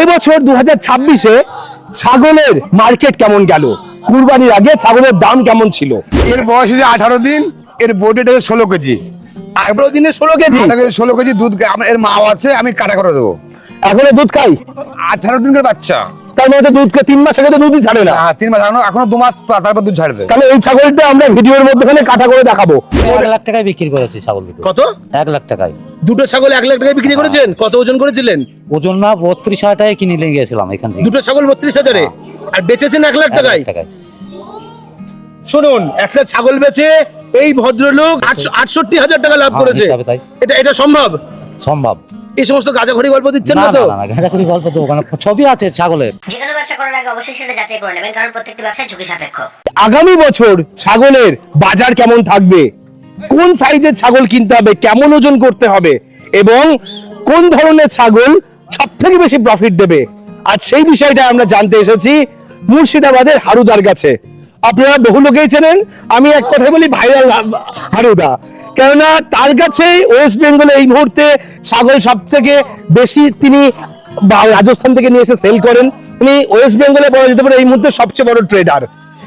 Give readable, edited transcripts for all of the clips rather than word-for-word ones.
এবছর 2026-এ ছাগলের মার্কেট কেমন গেল, কুরবানির আগে ছাগলের দাম কেমন ছিল? এর বয়স হচ্ছে 18 দিন, এর বডিটা 16 কেজি। 18 দিনে 16 কেজি? 16 কেজি দুধ এর মাও আছে, আমি কাটা করে দেবো। এখনো দুধ খাই? 18 দিনের বাচ্চা, তার মানে তো দুধকে 3 মাস আগে তো দুধই ছাড়ে না। 3 মাস, এখনো 2 মাস তারপর দুধ ছাড়বে। তাহলে এই ছাগলটা আমরা ভিডিওর মধ্যখানে কাটা করে দেখাবো। 1 লাখ টাকায় বিক্রি করেছি ছাগল দুটো। কত? 1 লাখ টাকায় দুটো ছাগল 1 লাখ টাকায় বিক্রি করেছেন? কত ওজন করেছিলেন? ওজন না 32,000 টাকায় কিনে নিয়ে গেছিলাম এখান থেকে। দুটো ছাগল 32,000-এ, আর বেচেছেন 1 লাখ 1 টাকায়। লাখ টাকায়। শুনুন, একটা ছাগল বেচে এই ভদ্রলোক 68,000 টাকা লাভ করেছে। হিসাবে তাই। এটা সম্ভব? সম্ভব। এই সমস্ত গাঁজাখড়ি গল্প দিচ্ছেন না না তো? না না, গাঁজাখুরি গল্প তো ওখানে ছবি আছে ছাগলের। যে কোনো ব্যবসা করার আগে অবশ্যই সেটা যাচাই করে নেবেন, কারণ প্রত্যেকটি ব্যবসা ঝুঁকি সাপেক্ষ। আগামী বছর ছাগলের বাজার কেমন থাকবে, কোন সাইজের ছাগল কিনতে হবে, কেমন ওজন করতে হবে, এবং কোন ধরনের ছাগল সব থেকে বেশি প্রফিট দেবে, আজ সেই বিষয়টা আমরা জানতে এসেছি মুর্শিদাবাদের হারুদার কাছে। আপনারা বহু লোকেই চেনেন, আমি এক কথায় বলি ভাইরাল হারুদা, কেননা তার কাছে ওয়েস্ট বেঙ্গলে এই মুহূর্তে ছাগল সব থেকে বেশি তিনি রাজস্থান থেকে নিয়ে এসে সেল করেন। উনি ওয়েস্ট বেঙ্গলে বলা যেতে পারে এই মুহূর্তে সবচেয়ে বড় ট্রেডার।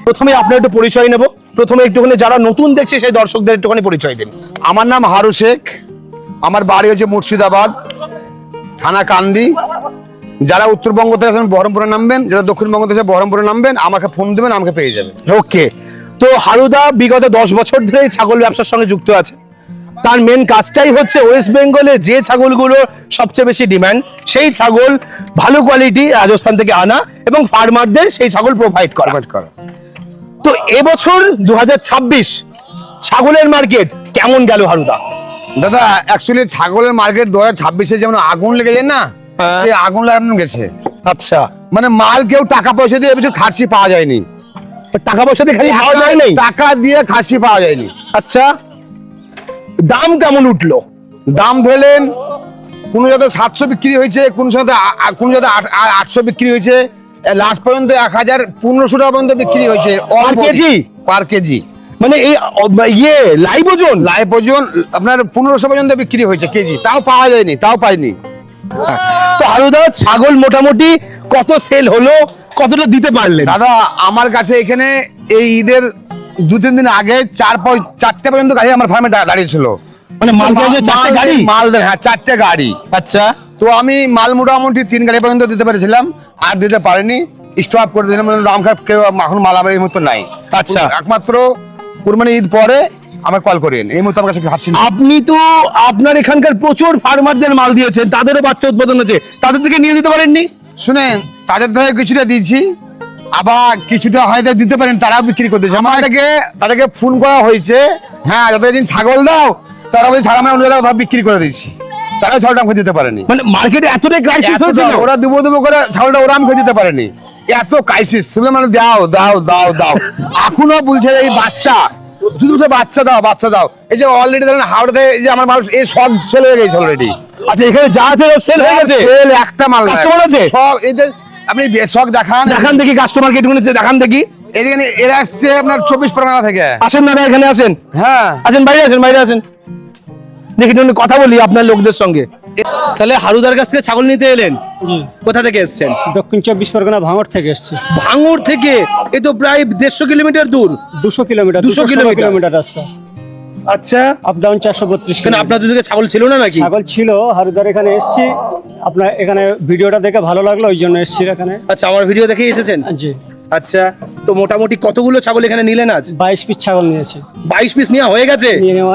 প্রথমে আপনার একটু পরিচয় নেব, প্রথমে একটুখানি যারা নতুন দেখছে সেই দর্শকদের একটুখানি পরিচয় দিন। আমার নাম হারু শেখ, আমার বাড়ি হচ্ছে মুর্শিদাবাদ, থানা কান্দি। যারা উত্তরবঙ্গ থেকে আসেন বহরমপুরে নামবেন, যারা দক্ষিণবঙ্গ থেকে বহরমপুরে নামবেন, আমাকে ফোন দেবেন, আমাকে পেয়ে যাবেন। ওকে, তো হারুদা বিগত 10 বছর ধরে ছাগল ব্যবসার সঙ্গে যুক্ত আছে। তার মেন কাজটাই হচ্ছে ওয়েস্ট বেঙ্গলে যে ছাগলগুলো সবচেয়ে বেশি ডিমান্ড, সেই ছাগল ভালো কোয়ালিটি রাজস্থান থেকে আনা এবং ফার্মারদের সেই ছাগল প্রোভাইড করা। তো এবছর 2026 ছাগলের মার্কেট কেমন গেল হারুদা? দাদা, অ্যাকচুয়ালি ছাগলের মার্কেট 2026-এ যেমন আগুন লেগেছে না, হ্যাঁ। সেই আগুন লাগানো গেছে। আচ্ছা, মানে মাল কেউ টাকা পয়সা দিয়ে এবছর খাসি পাওয়া যায়নি। টাকা পয়সা দিয়ে খালি পাওয়া যায় নাই? টাকা দিয়ে খাসি পাওয়া যায়নি। আচ্ছা, দাম কেমন উঠলো? দাম ধরলেন কোনো জায়গায় 700 বিক্রি হয়েছে, কোন জায়গায় 800 বিক্রি হয়েছে, লাস্ট পর্যন্ত 1015 টাকা পর্যন্ত বিক্রি হয়েছে পার কেজি? পার কেজি। মানে এই লাইভ ওজন? লাইভ ওজন আপনার 1500 পর্যন্ত বিক্রি হয়েছে কেজি, তাও পাওয়া যায়নি, তাও পাইনি। তো হারুদা, ছাগল মোটামুটি কত সেল হলো, কতটা দিতে পারলেন? দাদা, আমার কাছে এখানে এই ঈদের 2-3 দিন আগে 4টে পর্যন্ত গাড়ি আমার ফার্মে দাঁড়িয়ে ছিল। মানে মাল গাড়ি 4টে গাড়ি? হ্যাঁ, 4টে গাড়ি। আচ্ছা, তো আমি মাল মোটামুটি 3 গাড়ি পর্যন্ত দিতে পেরেছিলাম, আর দিতে পারিনি, স্টপ করে দিলাম। দাম খারাপ, কেউ এখন মাল আমার এই মুহূর্তে নাই। আচ্ছা। একমাত্র কুরবানি ঈদ পরে আমার কল করেন, এই মুহূর্তে আমার কাছে হাসি। আপনি তো আপনার এখানকার প্রচুর ফার্মারদের মাল দিয়েছেন, তাদেরও বাচ্চা উৎপাদন হচ্ছে, তাদের থেকে নিয়ে দিতে পারেননি? শুনেন, তাদের থেকে কিছুটা দিয়েছি, আবার কিছুটা হয়তো দিতে পারেন, তারাও বিক্রি করতেছে। তাদেরকে ফোন করা হয়েছে, হ্যাঁ যাদের দিন ছাগল দাও, তারা বলছে ছাগল আমরা অন্য জায়গায় বিক্রি করে দিচ্ছি, তারাও ছাগলটা আমাকে দিতে পারেনি। মানে মার্কেটে এতটাই ক্রাইসিস হয়েছিল, ওরা দেবো করে ছাগলটা ওরা আমাকে দিতে পারেনি, এত ক্রাইসিস। মানে দাও দাও দাও দাও, এখনো বলছে এই বাচ্চা দুটো বাচ্চা দাও, বাচ্চা দাও। এই যে অলরেডি ধরেন হাওড়াতে এই যে আমার মানুষ এই সব সেল হয়ে গেছে অলরেডি। আচ্ছা, এখানে যা আছে সব সেল হয়ে গেছে? সেল একটা মাল কাস্টমার আছে সব। এদের আপনি শখ দেখান দেখি, কাস্টমার কেটে দেখান দেখি। এদিকে এরা আসছে আপনার 24 পরগনা থেকে। আসেন দাদা, এখানে আসেন। হ্যাঁ, আসেন, বাইরে আসেন, বাইরে আসেন, দেখি কথা বলি আপনার লোকদের সঙ্গে। তাহলে হারুদার কাছ থেকে ছাগল নিতে এলেন? কোথা থেকে এসেছেন? দক্ষিণ 24 পরগনা ভাঙড় থেকে এসেছি। ভাঙড় থেকে? এ তো প্রায় 150 কিলোমিটার দূর। 200 কিলোমিটার, 200 কিলোমিটার রাস্তা। আচ্ছা, আপ ডাউন 432 কেন আপনাদের দিকে ছাগল ছিল না নাকি? ছাগল ছিল, হারুদার এখানে এসেছি। আপনার এখানে ভিডিওটা দেখে ভালো লাগলো, ওই জন্য এসেছি এখানে। আচ্ছা, আমার ভিডিও দেখে এসেছেন? জি। আচ্ছা, তো মোটামুটি কতগুলো ছাগল এখানে নিলেন আজ? 22 পিস ছাগল নিয়েছি। 22 পিস নেওয়া হয়ে গেছে?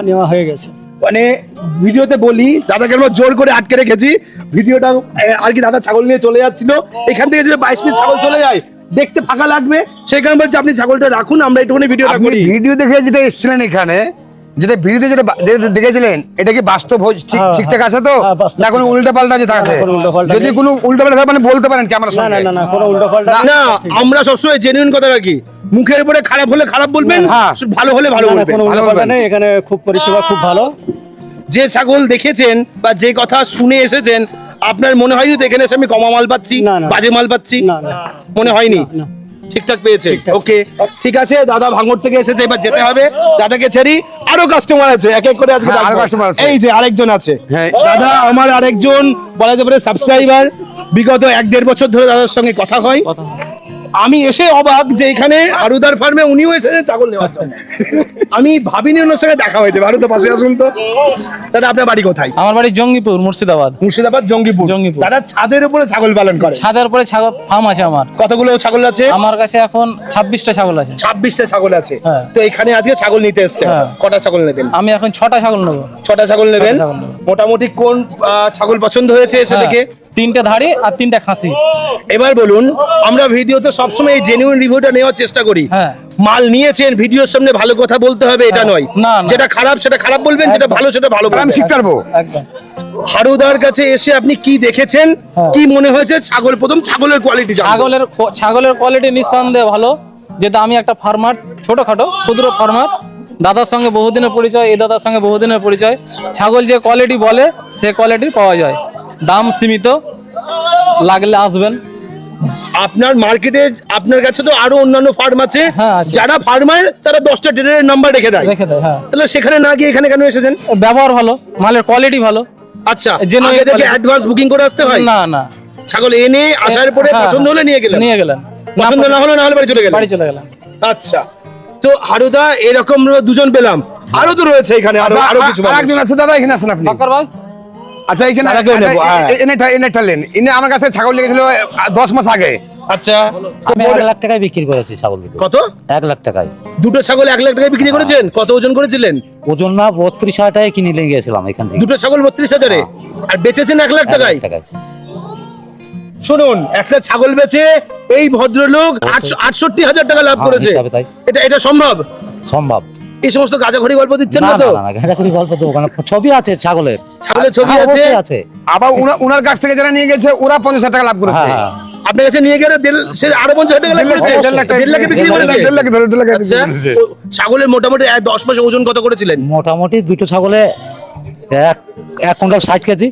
নেওয়া হয়ে গেছে। মানে ভিডিওতে বলি দাদাকে আমরা জোর করে আটকে রেখেছি, ভিডিওটা আর কি দাদা ছাগল নিয়ে চলে যাচ্ছিল, এখান থেকে যদি 22 পিস ছাগল চলে যায় দেখতে ফাঁকা লাগবে, সেই কারণে বলছি আপনি ছাগলটা রাখুন, আমরা একটুখানি ভিডিওটা করি। ভিডিও দেখে যেটা এসেছিলেন এখানে, যেটা ভিডিওতে যেটা দেখেছিলেন, এটা কি বাস্তব ঠিকঠাক আছে তো? না কোনো উল্টা পাল্টা যেটা আছে? যদি কোনো উল্টা পাল্টা থাকে মানে বলতে পারেন ক্যামেরার সামনে। না না না, কোনো উল্টো পাল্টা না, আমরা সবসময় জেনুইন কথা রাখি, মুখের উপরে খারাপ হলে খারাপ বলবেন, হ্যাঁ। ভালো হলে ভালো বলবেন। কোনো উল্টো পাল্টা নেই, এখানে খুব পরিষেবা খুব ভালো। যে ছাগল দেখেছেন বা যে কথা শুনে এসেছেন, আপনার মনে হয়নি তো এখানে এসে আমি কমা মাল পাচ্ছি, না, না। বাজে মাল পাচ্ছি? না, না। মনে হয়নি? না। ঠিকঠাক পেয়েছে, ওকে ঠিক আছে। দাদা ভাঙড় থেকে এসেছে, এবার যেতে হবে। দাদাকে ছেড়ি, আরো কাস্টমার আছে, এক এক করে আজকে হ্যাঁ, আরো ডাকবো। customer আছে। এই যে আরেকজন আছে, হ্যাঁ। দাদা আমার আরেকজন বলা যেতে পারে সাবস্ক্রাইবার। বিগত 1-1.5 বছর ধরে দাদার সঙ্গে কথা হয়। আমি এসে অবাক যে এখানে হারুদার ফার্মে উনিও এসেছেন ছাগল নেওয়ার জন্য। আমি ভাবিনি ওনার সঙ্গে দেখা হয়েছে। হারুদা পাশে আসুন তো। দাদা আপনার বাড়ি কোথায়? আমার বাড়ি জঙ্গিপুর, মুর্শিদাবাদ। মুর্শিদাবাদ জঙ্গিপুর। জঙ্গিপুর। দাদা ছাদের উপরে ছাগল পালন করে, ছাদের উপরে ছাগল ফার্ম আছে আমার। কতগুলো ছাগল আছে? আমার কাছে এখন 26টা ছাগল আছে। 26টা ছাগল আছে। হ্যাঁ। তো এখানে আজকে ছাগল নিতে এসেছে, হ্যাঁ। কটা ছাগল নেবেন? আমি এখন 6টা ছাগল নেবো। 6টা ছাগল নেবেন। 6টা ছাগল নেবো। মোটামুটি কোন ছাগল পছন্দ হয়েছে এসে হ্যাঁ, দেখে? 3টে ধাড়ি আর 3টে খাসি। এবার বলুন, আমরা ভিডিওতে সবসময় এই জেনুইন রিভিউটা নেওয়ার চেষ্টা করি। হ্যাঁ। মাল নিয়েছেন, ভিডিওর সামনে ভালো কথা বলতে হবে এটা নয়। না, না। যেটা খারাপ সেটা খারাপ বলবেন, যেটা ভালো সেটা ভালো আমি বলবেন। শিখতে পারবো। একদম। হারুদার কাছে এসে আপনি কি দেখেছেন, কি মনে হয়েছে? ছাগল প্রথম ছাগলের কোয়ালিটি ছাগলের কোয়ালিটি নিঃসন্দেহে ভালো। যেটা আমি একটা ফার্মার, ছোটখাটো ক্ষুদ্র ফার্মার। দাদার সঙ্গে বহুদিনের পরিচয়, এই দাদার সঙ্গে বহুদিনের পরিচয়। ছাগল যে কোয়ালিটি বলে সে কোয়ালিটি পাওয়া যায়। দাম সীমিত, লাগলে আসবেন। আপনার মার্কেটে আপনার কাছে তো আরো অন্যান্য ফার্ম আছে, হ্যাঁ, আছে। যারা ফার্মার তারা 10টা ট্রেডারের নাম্বার রেখে দেয়। রেখে দেয়, হ্যাঁ। তাহলে সেখানে না গিয়ে এখানে কেন এসেছেন? ব্যবহার ভালো, মালের কোয়ালিটি ভালো। আচ্ছা, Genuine আগে থেকে quality। অ্যাডভান্স বুকিং করে আসতে হয়? না না, ছাগল এনে আসার পরে হ্যাঁ, পছন্দ হলে নিয়ে গেলেন, নিয়ে গেলেন। পছন্দ না হলে বাড়ি চলে গেলেন। বাড়ি চলে গেলাম। আচ্ছা, তো হারুদা এরকম দুজন পেলাম, আরো তো রয়েছে এখানে, আরো কিছু মানুষ। আরেকজন আছে দাদা, এখানে আসেন আপনি। বাক্কার ভাই, আচ্ছা, এখানে দাদাকেও নেবো, হ্যাঁ। এনে টালেন। ইনি আমার কাছে ছাগল লেগেছিল 10 মাস আগে। আচ্ছা, আমি 1 লাখ টাকায় বিক্রি করেছি ছাগল দুটো। কত? 1 লাখ টাকায়। দুটো ছাগল 1 লাখ টাকায় বিক্রি করেছেন? কত ওজন করেছিলেন? ওজন না 32,000 টাকায় কিনে নিয়ে গেছিলাম এখান থেকে। দুটো ছাগল 32,000-এ, আর বেচেছেন 1 লাখ 1 টাকায়। লাখ টাকায়। শুনুন, একটা ছাগল বেচে এই ভদ্রলোক 68,000 টাকা লাভ হ্যাঁ, করেছে। হিসাবে তাই। এটা সম্ভব? সম্ভব। এই সমস্ত গাঁজাখড়ি গল্প দিচ্ছেন না না তো? না না, ঘাটাঘুরি গল্প তো ওখানে ছবি আছে ছাগলের। ছাগলের ছবি হ্যাঁ, আছে? অবশ্যই আছে। আবার উনার কাছ থেকে যারা নিয়ে গেছে ওরা 50,000 টাকা লাভ করেছে। হ্যাঁ, হ্যাঁ। আপনার কাছে নিয়ে গেলে সে আরো 50,000 টাকা লাভ করেছে। 1.5 লাখ টাকা 1.5 লাখে বিক্রি করেছে। 1.5 লাখ ধরে 1.5 লাখ আচ্ছা, ও ছাগলের মোটামুটি 10 মাসে ওজন কত করেছিলেন? মোটামুটি দুটো ছাগলে এক কুইন্টাল 60 কেজি।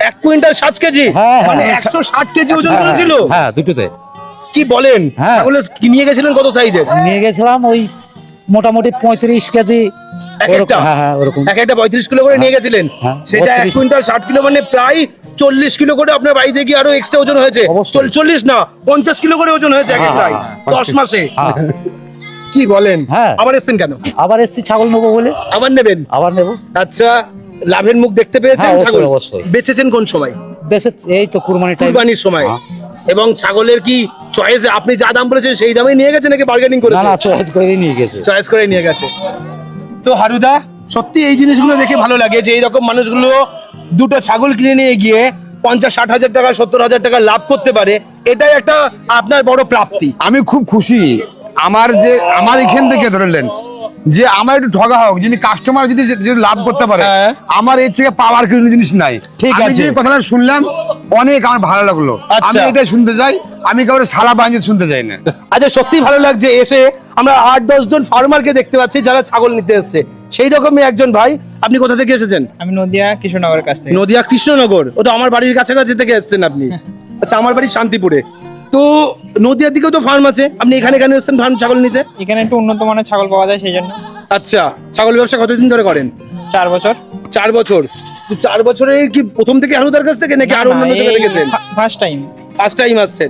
1 কুইন্টাল 7 কেজি, হ্যাঁ, হ্যাঁ। মানে 160 কেজি ওজন হ্যাঁ, করেছিল। হ্যাঁ, দুটোতে কি বলেন? হ্যাঁ। ছাগলের নিয়ে গেছিলেন কত সাইজের? নিয়ে গেছিলাম ওই মোটামুটি 35 কেজি। এক ওরকম, একটা? হ্যাঁ হ্যাঁ, ওরকম। এক একটা 35 কিলো করে নিয়ে গেছিলেন। হ্যাঁ, সেটা 1 32 কুইন্টাল 60 কিলো, মানে প্রায় 40 কিলো করে আপনার বাড়িতে গিয়ে আরো এক্সট্রা ওজন হয়েছে। অবশ্যই। 40 না, 50 কিলো করে ওজন হয়েছে এক হ্যাঁ, একটাই, হ্যাঁ, 10 মাসে। হ্যাঁ। কি বলেন? হ্যাঁ। আবার এসেছেন কেন? আবার এসছি ছাগল নেবো বলে। আবার নেবেন? আবার নেবো। আচ্ছা, লাভের মুখ দেখতে পেয়েছেন? হ্যাঁ, অবশ্যই, ছাগল অবশ্যই। বেচেছেন কোন সময়? বেশি এই তো কুরবানি টাইম। কুরবানির সময়। হ্যাঁ। এবং ছাগলের কি চয়েস, আপনি যা দাম বলেছেন সেই দামেই নিয়ে গেছে নাকি বার্গেনিং না করেছেন? না, চয়েস করে নিয়ে গেছে। চয়েস করে নিয়ে গেছে। তো হারুদা, সত্যি এই জিনিসগুলো দেখে ভালো লাগে যে এইরকম মানুষগুলো দুটো ছাগল কিনে নিয়ে গিয়ে 50-60 হাজার টাকা, 70,000 টাকা লাভ করতে পারে। এটাই একটা আপনার বড় প্রাপ্তি। আমি খুব খুশি। আমার এখান থেকে ধরলেন যে আমার একটু ঠগা হোক, যদি কাস্টমার যদি লাভ করতে পারে, হ্যাঁ। আমার এর থেকে পাওয়ার কোনো জিনিস নাই। ঠিক আমি আছে। যে কথাটা শুনলাম অনেক আমার ভালো লাগলো। আচ্ছা। আমি এটাই শুনতে চাই, আমি কাউরে সালা বাঞ্জিত শুনতে চাই না। আচ্ছা, সত্যি ভালো লাগছে এসে আমরা 8-10 জন ফার্মারকে দেখতে পাচ্ছি যারা ছাগল নিতে এসেছে। সেই রকমই একজন ভাই। আপনি কোথা থেকে এসেছেন? আমি নদিয়া কৃষ্ণনগরের কাছ থেকে। নদিয়া কৃষ্ণনগর, ও তো আমার বাড়ির কাছাকাছি থেকে এসেছেন আপনি। আচ্ছা, আমার বাড়ি শান্তিপুরে। তো নদিয়ার দিকেও তো ফার্ম আছে, আপনি এখানে কেন এসেছেন ফার্ম ছাগল নিতে? এখানে একটু উন্নত মানের ছাগল পাওয়া যায় সেই জন্য। আচ্ছা, ছাগল ব্যবসা কতদিন ধরে করেন? 4 বছর। 4 বছর। তো 4 বছরে কি প্রথম থেকে হারুদার কাছ থেকে নাকি আরো অন্যান্য জায়গা থেকে গেছেন? First time. ফার্স্ট টাইম আসছেন?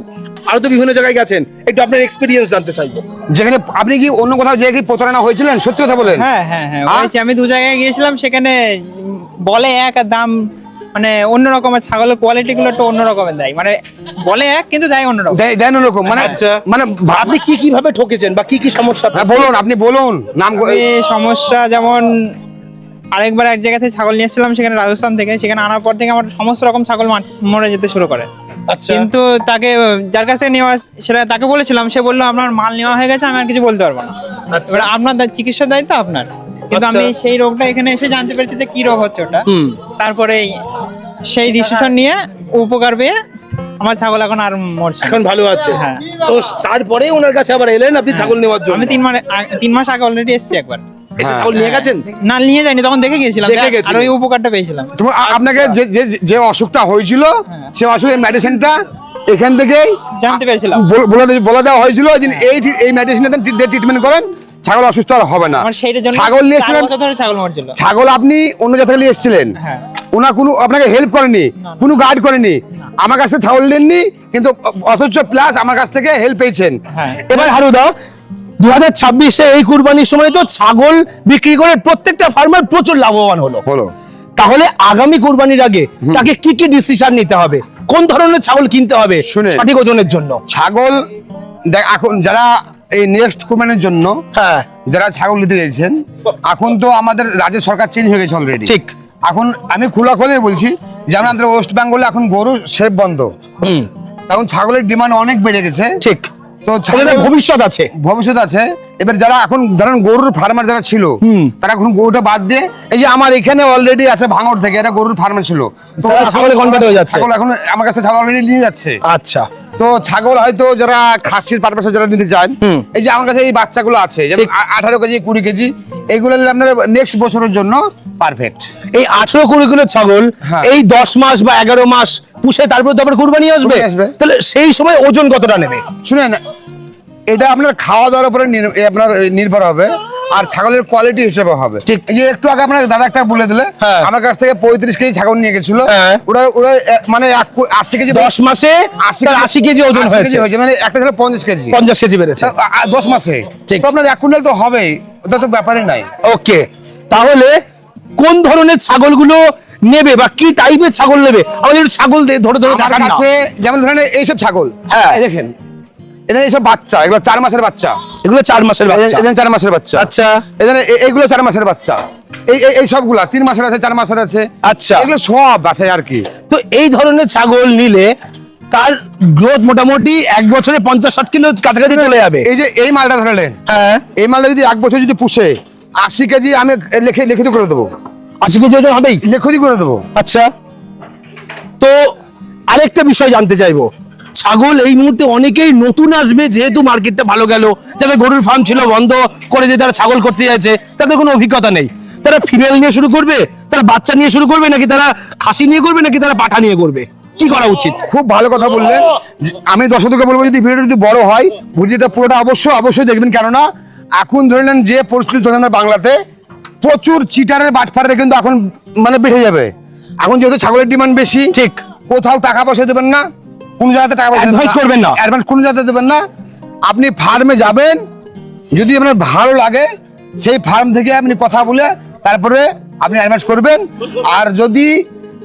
আরো তো বিভিন্ন জায়গায় গেছেন, একটু আপনার এক্সপিরিয়েন্স জানতে চাইবো। যেখানে আপনি কি অন্য কোথাও যেয়ে কি প্রতারণা হয়েছিলেন? সত্যি কথা বলেন। হ্যাঁ হ্যাঁ হ্যাঁ, হয়েছে। আমি 2 জায়গায় গিয়েছিলাম, সেখানে বলে এক আর দাম মানে অন্য রকমের। ছাগলের কোয়ালিটি গুলো একটু অন্য রকমের দেয়, মানে বলে এক কিন্তু দেয় অন্য রকম। দেন ওরকম, মানে আচ্ছা, মানে আপনি কি কিভাবে ঠকেছেন বা কি কি সমস্যা? হ্যাঁ, বলুন, আপনি বলুন নাম। এই সমস্যা যেমন আরেকবার এক জায়গা থেকে ছাগল নিয়ে এসেছিলাম, সেখানে রাজস্থান থেকে। সেখানে আনার পর থেকে আমার সমস্ত রকম ছাগল মরে যেতে শুরু করে। আচ্ছা, কিন্তু তাকে, যার কাছ থেকে নেওয়া সেটা তাকে বলেছিলাম, সে বললো আপনার মাল নেওয়া হয়ে গেছে, আমি আর কিছু বলতে পারবো না। আচ্ছা। এবার আপনার চিকিৎসার দায়িত্ব আপনার। কিন্তু আচ্ছা। আমি সেই রোগটা এখানে এসে জানতে পেরেছি যে কি রোগ হচ্ছে ওটা। হুম। তারপরে সেই ডিসিশন নিয়ে উপকার পেয়ে আমার ছাগল এখন আর মরছে না। এখন ভালো আছে। হ্যাঁ। তো তারপরে ওনার কাছে আবার এলেন আপনি ছাগল নেওয়ার জন্য? আমি 3 মাস আগে অলরেডি এসেছি একবার। এসে ছাগল নিয়ে গেছেন? না, নিয়ে যাইনি, তখন দেখে গিয়েছিলাম, দেখে গেছিলেন। আর ওই উপকারটা পেয়েছিলাম। আপনাকে যে অসুখটা হয়েছিল, হ্যাঁ। সে অসুখের মেডিসিনটা এখান থেকেই জানতে পেরেছিলাম। বলে দেওয়া হয়েছিল যে এই মেডিসিন ট্রিটমেন্ট করেন, ছাগল অসুস্থ আর হবে না। আমার সেইটার জন্য ছাগল নিয়ে 4 এসেছিলেন, বছর ধরে ছাগল মরছিল। ছাগল আপনি অন্য জায়গা থেকে নিয়ে এসেছিলেন, হ্যাঁ। ওনা কোনো আপনাকে হেল্প করেনি, কোনো গাইড করেনি, আমার কাছ থেকে ছাগল নেননি, কিন্তু অথচ প্লাস আমার কাছ থেকে হেল্প পেয়েছেন। হ্যাঁ। এবার হারুদা 2026-এ এই কুরবানির সময় তো ছাগল বিক্রি করে প্রত্যেকটা ফার্মার প্রচুর লাভবান হলো। তাহলে আগামী কুরবানির আগে তাকে কি কি ডিসিশন নিতে হবে, কোন ধরনের ছাগল কিনতে হবে শুনে। সঠিক ওজনের জন্য? ছাগল দেখ, এখন যারা এই নেক্সট কুরবানির জন্য হ্যাঁ যারা ছাগল নিতে চাইছেন, এখন তো আমাদের রাজ্য সরকার চেঞ্জ হয়ে গেছে অলরেডি। ঠিক। এখন আমি খোলাখুলি বলছি, যেমন আমাদের ওয়েস্ট বেঙ্গলে এখন গরু শেপ বন্ধ, হুম এখন ছাগলের ডিমান্ড অনেক বেড়ে গেছে। ঠিক। তো ছাগলের ভবিষ্যৎ আছে। ভবিষ্যৎ আছে। এবার যারা এখন ধরেন গরুর ফার্মার যারা ছিল, তারা এখন গরুটা বাদ দিয়ে, এই যে আমার এখানে অলরেডি আছে ভাঙড় থেকে, এটা গরুর ফার্মার ছিল, তো তারা ছাগলে convert হয়ে যাচ্ছে। ছাগল এখন আমার কাছে ছাগল অলরেডি নিয়ে যাচ্ছে। আচ্ছা, তো ছাগল হয়তো যারা খাসির পারপাসে যারা নিতে চান, এই যে আমার কাছে এই বাচ্চাগুলো আছে, যেমন 18 কেজি 20 কেজি, এইগুলো নিলে আপনার নেক্সট বছরের জন্য পারফেক্ট। এই 18-20 কিলো ছাগল হ্যাঁ। এই 10 মাস বা 11 মাস পুষে তারপর তো আবার কুরবানি আসবে, কুরবানি আসবে। তাহলে সেই সময় ওজন কতটা নেবে? শুনেন, এটা আপনার খাওয়া দাওয়ার উপরে আপনার নির্ভর হবে, আর ছাগলের কোয়ালিটি হিসেবে হবে। ঠিক। এই যে একটু আগে আপনার দাদা একটা বলে দিলে, হ্যাঁ। আমার কাছ থেকে 35 কেজি ছাগল নিয়ে গেছিল, হ্যাঁ। ওরা ওরা মানে 80 কেজি 10 মাসে 80 কেজি ওজন 80 হয়েছে, হয়েছে, মানে একটা ছিল 50 কেজি 50 কেজি বেড়েছে। 10 মাসে। ঠিক। তো আপনার 1 কুইন্টাল তো হবেই, ওটা তো ব্যাপারই নাই। ওকে, তাহলে কোন ধরনের ছাগলগুলো নেবে বা কি টাইপের ছাগল নেবে? আমাদের একটু ছাগল ধরে ধরে আমার দেখান না। কাছে যেমন ধরেন এইসব ছাগল, হ্যাঁ। এই দেখেন, এটা এইসব বাচ্চা, এগুলো 4 মাসের বাচ্চা, এগুলো 4 মাসের বাচ্চা। এদের 4 মাসের বাচ্চা। আচ্ছা। এইগুলো 4 মাসের বাচ্চা, এই সবগুলা 3 মাসের আছে, 4 মাসের আছে। আচ্ছা। এগুলো সব আছে আর কি। তো এই ধরনের ছাগল নিলে তার গ্রোথ মোটামুটি 1 বছরে 50-60 কিলো কাছাকাছি চলে যাবে। এই যে এই মালটা ধরলেন, হ্যাঁ, এই মালটা যদি 1 বছর যদি পুষে 80 কেজি আমি লিখিত করে দেবো, 80 কেজি ওজন হবেই। লিখিত করে দেবো। আচ্ছা, তো আরেকটা বিষয় জানতে চাইবো, ছাগল এই মুহূর্তে অনেকেই নতুন আসবে, যেহেতু মার্কেটটা ভালো গেল, যাদের গরুর ফার্ম ছিল বন্ধ করে দিয়ে তারা ছাগল করতে যাচ্ছে, তাদের কোনো অভিজ্ঞতা নেই, তারা ফিমেল নিয়ে শুরু করবে, তারা বাচ্চা নিয়ে শুরু করবে, নাকি তারা খাসি নিয়ে করবে, নাকি তারা পাঠা নিয়ে করবে, কি করা উচিত? খুব ভালো কথা বললেন। আমি দর্শকদেরকে বলবো, যদি ভিডিওটা যদি বড় হয়, ভিডিওটা পুরোটা অবশ্যই দেখবেন, কেননা এখন ধরে নেন যে পরিস্থিতি চলছে না বাংলাতে, প্রচুর চিটারের বাটফারের কিন্তু এখন মানে বেড়ে যাবে। এখন যেহেতু ছাগলের ডিমান্ড বেশি, ঠিক। কোথাও টাকা পয়সা দেবেন না, কোন জায়গাতে টাকা পয়সা Advance করবেন না। অ্যাডভান্স কোন জায়গাতে দেবেন না। আপনি ফার্মে যাবেন, যদি আপনার ভালো লাগে সেই ফার্ম থেকে আপনি কথা বলে তারপরে আপনি অ্যাডভান্স করবেন। আর যদি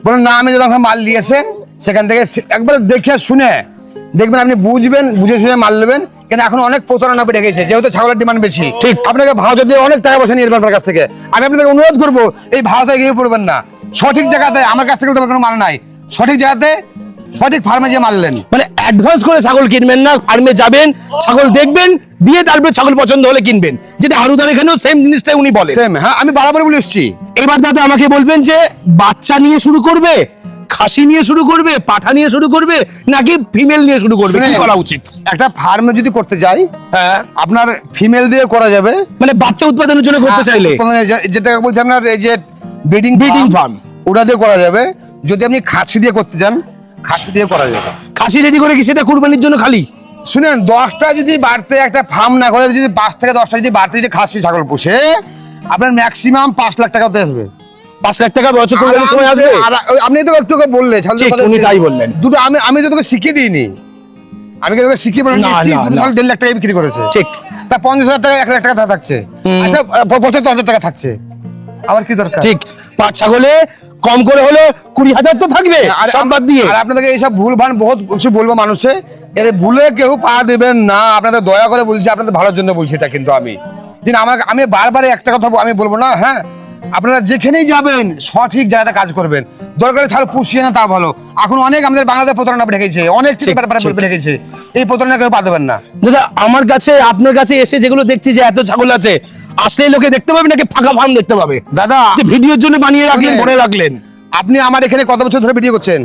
বলেন না, আমি যখন মাল নিয়েছেন সেখান থেকে একবার দেখে শুনে দেখবেন, আপনি বুঝবেন, বুঝে শুনে মাল নেবেন। কিন্তু এখন অনেক প্রতারণা বেড়ে গেছে, যেহেতু ছাগলের ডিমান্ড বেশি। ঠিক। আপনাকে ভাড়া যদি অনেক টাকা পয়সা নিয়ে যাবেন আপনার কাছ থেকে, আমি আপনাকে অনুরোধ করবো এই ভাড়াতে গিয়ে পড়বেন না, সঠিক জায়গাতে। আমার কাছ থেকে তো কোনো মাল নাই, সঠিক জায়গাতে সঠিক ফার্মে যে মারলেন। মানে অ্যাডভান্স করে ছাগল কিনবেন না, ফার্মে যাবেন, ছাগল দেখবেন, দিয়ে তারপরে ছাগল পছন্দ হলে কিনবেন, যেটা হারুদার এখানেও সেম জিনিসটাই উনি বলেন। সেম, হ্যাঁ, আমি বারবার বলে এসেছি। এবার দাদা আমাকে বলবেন যে বাচ্চা নিয়ে শুরু করবে, খাসি নিয়ে শুরু করবে, পাঠা নিয়ে শুরু করবে, নাকি ফিমেল নিয়ে শুরু করবে, কি করা উচিত? একটা ফার্মে যদি করতে যাই, হ্যাঁ, আপনার ফিমেল দিয়ে করা যাবে। মানে বাচ্চা উৎপাদনের জন্য করতে চাইলে যেটা বলছি আপনার এই যে ব্রিডিং Breeding farm। ওটা দিয়ে করা যাবে। যদি আপনি খাসি দিয়ে করতে চান, খাসি দিয়ে করা যাবে। খাসি রেডি করে কি সেটা কুরবানির জন্য খালি? শুনেন, 10টা যদি বাড়তে একটা ফার্ম না করে, যদি 5 থেকে 10টা যদি বাড়তে যদি খাসি ছাগল পুষে, আপনার ম্যাক্সিমাম 5 লাখ টাকাতে আসবে। 5 লাখ টাকা বছর কুরবানির সময় আসবে। আপনি তো একটু বললে ঠিক, উনি তাই বললেন। দুটো আমি তো তোকে শিখিয়ে দিইনি, আমি কি তোকে শিখিয়ে বলে না, দিয়েছি? না, না। 1.5 লাখ টাকা বিক্রি করেছে। ঠিক। তা 50,000 টাকা 1 লাখ টাকা থাকছে, আচ্ছা 75,000 টাকা থাকছে, আবার কি দরকার? ঠিক, পাঁচ ছাগলে কম করে হলে 20,000 তো থাকবে, আর সব বাদ দিয়ে। আর আপনাদেরকে এইসব ভুল ভান বহুত কিছু বলবো মানুষে, এর ভুলে কেউ পা দেবেন না। আপনাদের দয়া করে বলছি, আপনাদের ভালোর জন্য বলছি এটা। কিন্তু আমি বারবার একটা কথা আমি বলবো না, হ্যাঁ, আপনারা যেখানেই যাবেন সঠিক জায়গাতে কাজ করবেন। দরকারে ছাড় পুষিয়ে না তা ভালো। এখন অনেক আমাদের বাংলাদেশ প্রতারণা বেড়ে গেছে, অনেক বেড়ে গেছে, এই প্রতারণা কেউ পা দেবেন না। দাদা আমার কাছে, আপনার কাছে এসে যেগুলো দেখছি যে এত ছাগল আছে, আসলে লোকে দেখতে পাবে নাকি ফাঁকা ফার্ম দেখতে পাবে? দাদা, যে ভিডিওর জন্য বানিয়ে রাখলেন, ভরে রাখলেন। আপনি আমার এখানে কত বছর ধরে ভিডিও করছেন?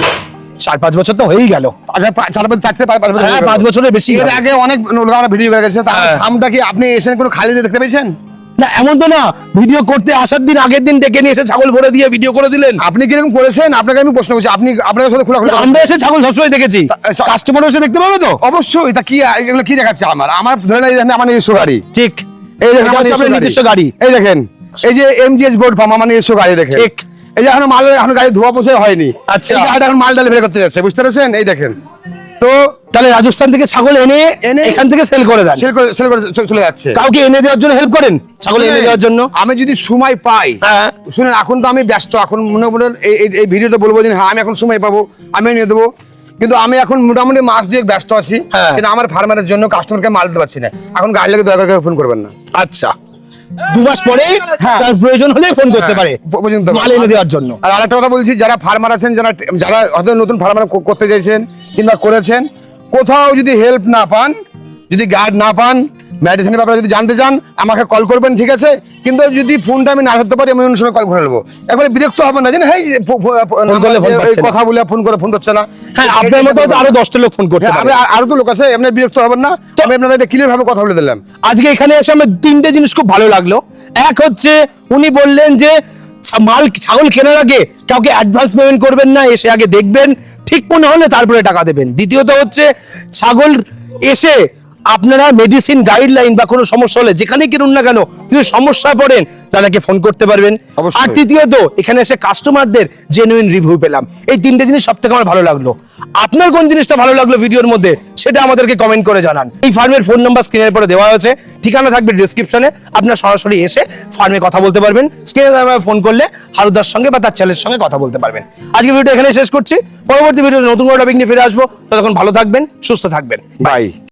4-5 বছর তো হয়েই গেল। আচ্ছা, 4-5 বছর। হ্যাঁ, 5 বছরের বেশি। এর আগে অনেক লোক ভিডিও করে গেছে। তার হ্যাঁ। ফার্মটা কি আপনি এসে কোনো খালি দেখতে পেয়েছেন? না এমন তো না, ভিডিও করতে আসার দিন আগের দিন ডেকে নিয়ে এসে ছাগল ভরে দিয়ে ভিডিও করে দিলেন। আপনি কিরকম করেছেন আপনাকে আমি প্রশ্ন করছি, আপনি আপনার সাথে খোলা খোলা আমরা এসে ছাগল সবসময় দেখেছি, কাস্টমার এসে দেখতে পাবে তো। অবশ্যই। তা কি এগুলো কি দেখাচ্ছে? আমার ধরে না, এই দেখেন আমার নিজস্ব গাড়ি, ঠিক, এই দেখেন এটা আমার হচ্ছে আপনার নিজস্ব গাড়ি। এই দেখেন এই যে এমজিএস গোল্ড ফার্ম আমার নিজস্ব গাড়ি দেখেন। ঠিক। এই যে এখন গাড়ি ধোয়া পোছা হয়নি। আচ্ছা। এই গাড়িটা এখন মাল ডেলিভারি করতে যাচ্ছে, বুঝতে পেরেছেন? এই দেখেন তো তাহলে রাজস্থান থেকে ছাগল এনে এখান থেকে সেল করে দেন, সেল করে চলে যাচ্ছে। কাউকে এনে দেওয়ার জন্য হেল্প করেন, ছাগল এনে দেওয়ার জন্য। আমি যদি সময় পাই, হ্যাঁ। শুনেন এখন তো আমি ব্যস্ত, এখন মনে করেন এই ভিডিওতে বলবো যে হ্যাঁ আমি এখন সময় পাবো আমি নিয়ে দেবো, কিন্তু আমি এখন মোটামুটি মাস দুয়েক ব্যস্ত আছি। হ্যাঁ। কিন্তু আমার ফার্মারের জন্য কাস্টমারকে মাল দিতে পারছি না। এখন গাড়ি লাগে দয়া করে ফোন করবেন না। আচ্ছা, 2 মাস পরে হ্যাঁ। তার প্রয়োজন হলে ফোন করতে পারে পর্যন্ত মাল এনে দেওয়ার জন্য। আর আরেকটা কথা বলছি, যারা ফার্মার আছেন, যারা হয়তো নতুন ফার্মার করতে চাইছেন কিংবা করেছেন, কোথাও যদি হেল্প না পান, যদি গাইড না পান, মেডিসিনের ব্যাপারে যদি জানতে চান, আমাকে কল করবেন, ঠিক আছে? কিন্তু যদি ফোনটা আমি না ধরতে পারি, আমি অন্য সময় কল করে নেবো। একবারে বিরক্ত হবে না, জানেন? এই করলে ফোন পাচ্ছে না। কথা বলে ফোন ধরছে না। হ্যাঁ, আপনার মতো হয়তো আরো 10টা লোক ফোন করতে হ্যাঁ, পারে। আরো তো লোক আছে, আপনি বিরক্ত হবেন না। আমি আপনাদের ক্লিয়ার ভাবে কথা বলে দিলাম। আজকে এখানে এসে আমার 3টে জিনিস খুব ভালো লাগলো। এক হচ্ছে উনি বললেন যে ছাগল কেনার আগে কাউকে অ্যাডভান্স পেমেন্ট করবেন না, এসে আগে দেখবেন, ঠিক মনে হলে তারপরে টাকা দেবেন। দ্বিতীয়ত হচ্ছে ছাগল এসে আপনারা মেডিসিন গাইডলাইন বা কোনো সমস্যা হলে যেখানে কিনুন না কেন, যদি সমস্যা পড়েন তাদেরকে ফোন করতে পারবেন। অবশ্যই। আর তৃতীয়ত এখানে এসে কাস্টমারদের জেনুইন রিভিউ পেলাম। এই 3টে জিনিস সব থেকে আমার ভালো লাগলো। আপনার কোন জিনিসটা ভালো লাগলো ভিডিওর মধ্যে সেটা আমাদেরকে কমেন্ট করে জানান। এই ফার্মের ফোন নাম্বার স্ক্রিনের পরে দেওয়া হয়েছে, ঠিকানা থাকবে ডেসক্রিপশনে, আপনারা সরাসরি এসে ফার্মে কথা বলতে পারবেন। স্ক্রিনে ফোন করলে হারুদার সঙ্গে বা তার ছেলের সঙ্গে কথা বলতে পারবেন। আজকে ভিডিও এখানে শেষ করছি, পরবর্তী ভিডিওতে নতুন কোনো টপিক নিয়ে ফিরে আসবো। ততক্ষণ ভালো থাকবেন, সুস্থ থাকবেন। বাই।